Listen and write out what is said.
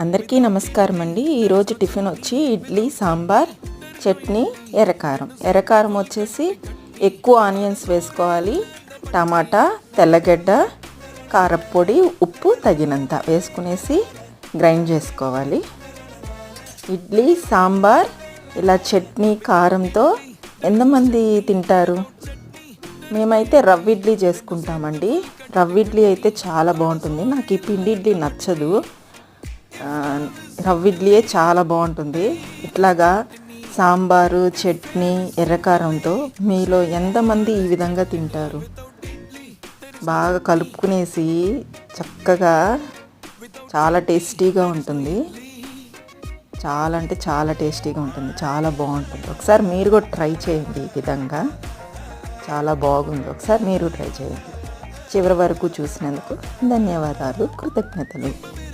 అందరికీ నమస్కారం అండి. ఈరోజు టిఫిన్ వచ్చి ఇడ్లీ, సాంబార్, చట్నీ, ఎర్రకారం. ఎర్రకారం వచ్చేసి ఎక్కువ ఆనియన్స్ వేసుకోవాలి, టమాటా, తెల్లగడ్డ, కారప్పొడి, ఉప్పు తగినంత వేసుకునేసి గ్రైండ్ చేసుకోవాలి. ఇడ్లీ, సాంబార్ ఇలా చట్నీ కారంతో ఎంతమంది తింటారు? మేమైతే రవ్వ ఇడ్లీ చేసుకుంటామండి. రవ్వ ఇడ్లీ అయితే చాలా బాగుంటుంది. నాకు ఈ పిండి ఇడ్లీ నచ్చదు. రవ్వ ఇడ్లీయే చాలా బాగుంటుంది. ఇట్లాగా సాంబారు, చట్నీ, ఎర్రకారంతో మీలో ఎంతమంది ఈ విధంగా తింటారు? బాగా కలుపుకునేసి చక్కగా చాలా టేస్టీగా ఉంటుంది. చాలా అంటే చాలా టేస్టీగా ఉంటుంది, చాలా బాగుంటుంది. ఒకసారి మీరు కూడా ట్రై చేయండి. ఈ విధంగా చాలా బాగుంది. ఒకసారి మీరు ట్రై చేయండి. చివరి వరకు చూసినందుకు ధన్యవాదాలు, కృతజ్ఞతలు.